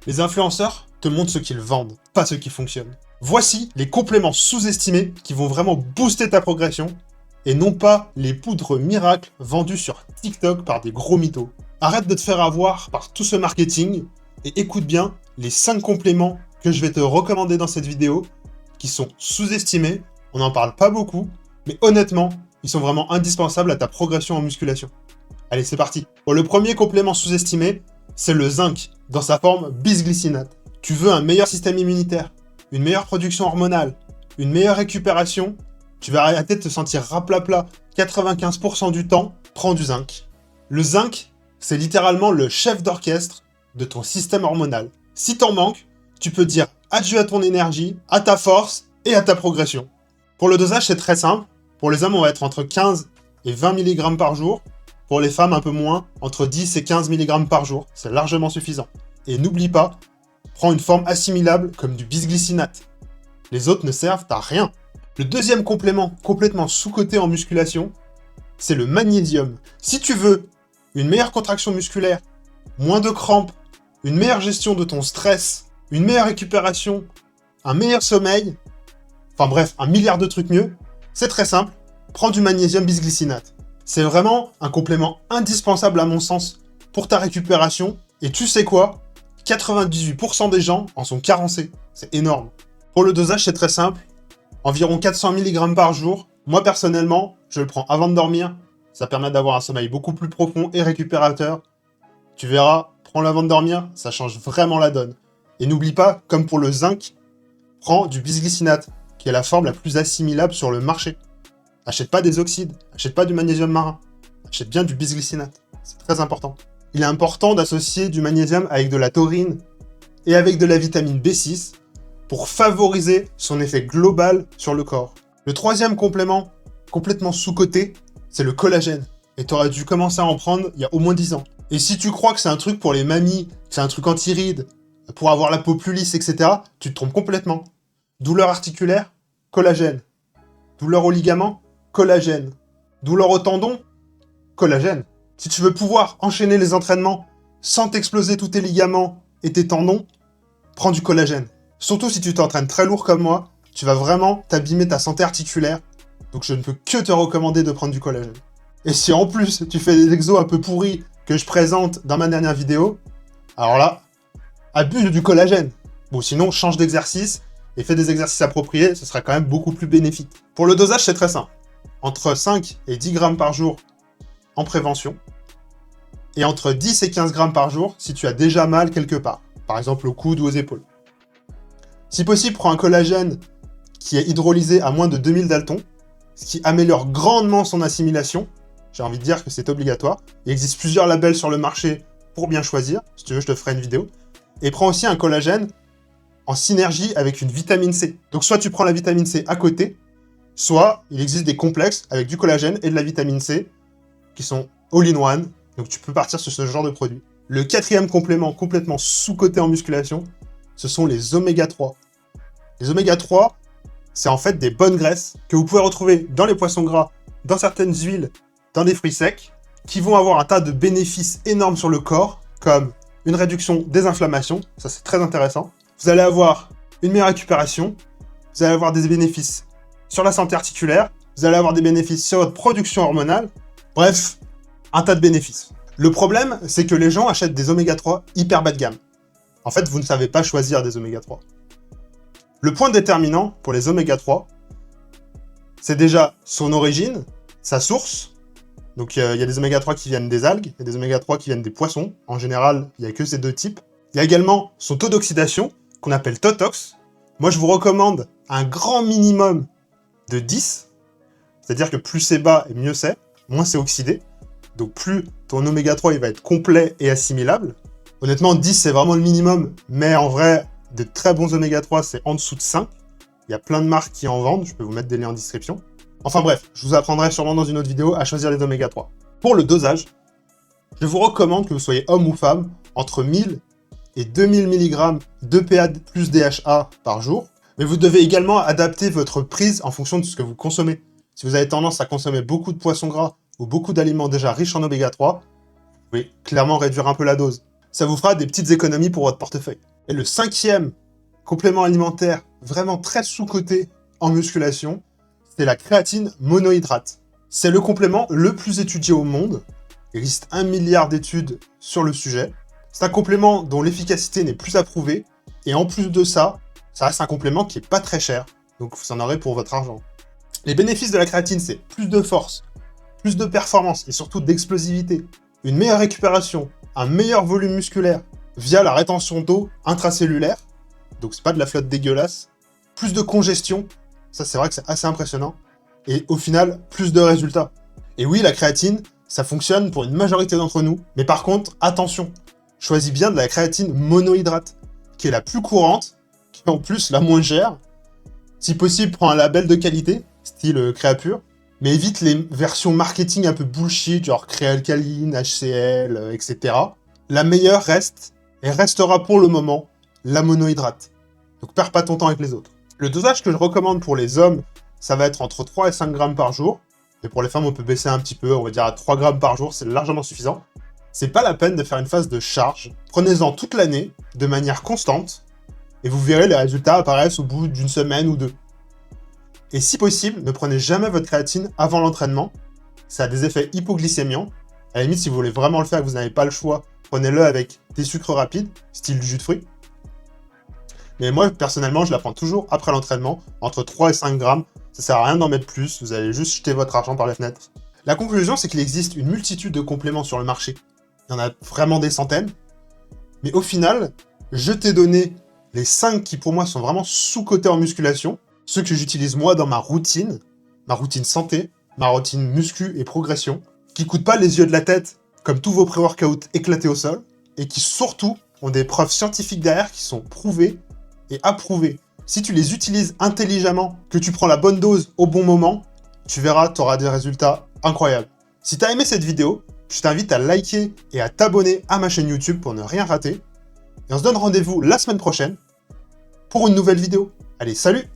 Les influenceurs te montrent ce qu'ils vendent, pas ce qui fonctionne. Voici les compléments sous-estimés qui vont vraiment booster ta progression, et non pas les poudres miracles vendues sur TikTok par des gros mythos. Arrête de te faire avoir par tout ce marketing, et écoute bien les 5 compléments que je vais te recommander dans cette vidéo, qui sont sous-estimés, on n'en parle pas beaucoup, mais honnêtement, ils sont vraiment indispensables à ta progression en musculation. Allez, c'est parti. Bon, le premier complément sous-estimé, c'est le zinc, dans sa forme bisglycinate. Tu veux un meilleur système immunitaire, une meilleure production hormonale, une meilleure récupération, tu vas arrêter de te sentir raplapla 95% du temps, prends du zinc. Le zinc, c'est littéralement le chef d'orchestre de ton système hormonal. Si t'en manques, tu peux dire adieu à ton énergie, à ta force et à ta progression. Pour le dosage, c'est très simple. Pour les hommes, on va être entre 15 et 20 mg par jour. Pour les femmes, un peu moins, entre 10 et 15 mg par jour. C'est largement suffisant. Et n'oublie pas, prends une forme assimilable comme du bisglycinate. Les autres ne servent à rien. Le deuxième complément complètement sous-coté en musculation, c'est le magnésium. Si tu veux une meilleure contraction musculaire, moins de crampes, une meilleure gestion de ton stress, une meilleure récupération, un meilleur sommeil, enfin bref, un milliard de trucs mieux, c'est très simple, prends du magnésium bisglycinate. C'est vraiment un complément indispensable à mon sens pour ta récupération, et tu sais quoi ? 98% des gens en sont carencés, c'est énorme. Pour le dosage, c'est très simple, environ 400 mg par jour. Moi personnellement, je le prends avant de dormir, ça permet d'avoir un sommeil beaucoup plus profond et récupérateur. Tu verras, prends-le avant de dormir, ça change vraiment la donne. Et n'oublie pas, comme pour le zinc, prends du bisglycinate, qui est la forme la plus assimilable sur le marché. Achète pas des oxydes, achète pas du magnésium marin, achète bien du bisglycinate, c'est très important. Il est important d'associer du magnésium avec de la taurine et avec de la vitamine B6 pour favoriser son effet global sur le corps. Le troisième complément, complètement sous-coté, c'est le collagène. Et tu aurais dû commencer à en prendre il y a au moins 10 ans. Et si tu crois que c'est un truc pour les mamies, que c'est un truc anti-rides, pour avoir la peau plus lisse, etc., tu te trompes complètement. Douleur articulaire, collagène. Douleur aux ligaments, collagène. Douleur au tendon, collagène. Si tu veux pouvoir enchaîner les entraînements sans t'exploser tous tes ligaments et tes tendons, prends du collagène. Surtout si tu t'entraînes très lourd comme moi, tu vas vraiment t'abîmer ta santé articulaire. Donc je ne peux que te recommander de prendre du collagène. Et si en plus tu fais des exos un peu pourris que je présente dans ma dernière vidéo, alors là, abuse du collagène. Bon, sinon, change d'exercice et fais des exercices appropriés, ce sera quand même beaucoup plus bénéfique. Pour le dosage, c'est très simple. Entre 5 et 10 grammes par jour en prévention, et entre 10 et 15 grammes par jour si tu as déjà mal quelque part, par exemple au coude ou aux épaules. Si possible, prends un collagène qui est hydrolysé à moins de 2000 daltons, ce qui améliore grandement son assimilation. J'ai envie de dire que c'est obligatoire. Il existe plusieurs labels sur le marché pour bien choisir. Si tu veux, je te ferai une vidéo. Et prends aussi un collagène en synergie avec une vitamine C. Donc soit tu prends la vitamine C à côté, soit il existe des complexes avec du collagène et de la vitamine C qui sont all-in-one. Donc tu peux partir sur ce genre de produit. Le quatrième complément complètement sous-coté en musculation, ce sont les oméga 3. Les oméga 3, c'est en fait des bonnes graisses que vous pouvez retrouver dans les poissons gras, dans certaines huiles, dans des fruits secs, qui vont avoir un tas de bénéfices énormes sur le corps, comme une réduction des inflammations, ça c'est très intéressant. Vous allez avoir une meilleure récupération, vous allez avoir des bénéfices sur la santé articulaire, vous allez avoir des bénéfices sur votre production hormonale, bref, un tas de bénéfices. Le problème, c'est que les gens achètent des oméga 3 hyper bas de gamme. En fait, vous ne savez pas choisir des oméga 3. Le point déterminant pour les oméga 3, c'est déjà son origine, sa source. Donc il y a des oméga 3 qui viennent des algues, il y a des oméga 3 qui viennent des poissons. En général, il n'y a que ces deux types. Il y a également son taux d'oxydation, qu'on appelle TOTOX. Moi, je vous recommande un grand minimum de 10. C'est-à-dire que plus c'est bas et mieux c'est, moins c'est oxydé. Donc plus ton oméga 3 il va être complet et assimilable. Honnêtement, 10 c'est vraiment le minimum, mais en vrai, de très bons oméga 3, c'est en dessous de 5. Il y a plein de marques qui en vendent, je peux vous mettre des liens en description. Enfin bref, je vous apprendrai sûrement dans une autre vidéo à choisir les oméga 3. Pour le dosage, je vous recommande que vous soyez homme ou femme, entre 1000 et 2000 mg d'EPA plus DHA par jour, mais vous devez également adapter votre prise en fonction de ce que vous consommez. Si vous avez tendance à consommer beaucoup de poissons gras ou beaucoup d'aliments déjà riches en oméga 3, vous pouvez clairement réduire un peu la dose. Ça vous fera des petites économies pour votre portefeuille. Et le 5e complément alimentaire vraiment très sous-coté en musculation, c'est la créatine monohydrate. C'est le complément le plus étudié au monde. Il existe 1 milliard d'études sur le sujet. C'est un complément dont l'efficacité n'est plus approuvée. Et en plus de ça, ça reste un complément qui est pas très cher. Donc vous en aurez pour votre argent. Les bénéfices de la créatine, c'est plus de force, plus de performance et surtout d'explosivité, une meilleure récupération, un meilleur volume musculaire via la rétention d'eau intracellulaire, donc c'est pas de la flotte dégueulasse, plus de congestion, ça c'est vrai que c'est assez impressionnant, et au final, plus de résultats. Et oui, la créatine, ça fonctionne pour une majorité d'entre nous, mais par contre, attention, choisis bien de la créatine monohydrate, qui est la plus courante, qui est en plus la moins chère. Si possible, prends un label de qualité, style Créapure, mais évite les versions marketing un peu bullshit, genre Créalcaline, HCl, etc. La meilleure reste, et restera pour le moment, la monohydrate. Donc perds pas ton temps avec les autres. Le dosage que je recommande pour les hommes, ça va être entre 3 et 5 grammes par jour. Et pour les femmes, on peut baisser un petit peu, on va dire à 3 grammes par jour, c'est largement suffisant. C'est pas la peine de faire une phase de charge. Prenez-en toute l'année, de manière constante, et vous verrez les résultats apparaissent au bout d'une semaine ou deux. Et si possible, ne prenez jamais votre créatine avant l'entraînement. Ça a des effets hypoglycémiants. À la limite, si vous voulez vraiment le faire et que vous n'avez pas le choix, prenez-le avec des sucres rapides, style du jus de fruits. Mais moi, personnellement, je la prends toujours après l'entraînement, entre 3 et 5 grammes. Ça sert à rien d'en mettre plus, vous allez juste jeter votre argent par les fenêtres. La conclusion, c'est qu'il existe une multitude de compléments sur le marché. Il y en a vraiment des centaines. Mais au final, je t'ai donné les 5 qui pour moi sont vraiment sous-cotés en musculation, ceux que j'utilise moi dans ma routine santé, ma routine muscu et progression, qui coûtent pas les yeux de la tête, comme tous vos pré-workouts éclatés au sol, et qui surtout ont des preuves scientifiques derrière qui sont prouvées et approuvées. Si tu les utilises intelligemment, que tu prends la bonne dose au bon moment, tu verras, tu auras des résultats incroyables. Si tu as aimé cette vidéo, je t'invite à liker et à t'abonner à ma chaîne YouTube pour ne rien rater. Et on se donne rendez-vous la semaine prochaine pour une nouvelle vidéo. Allez, salut!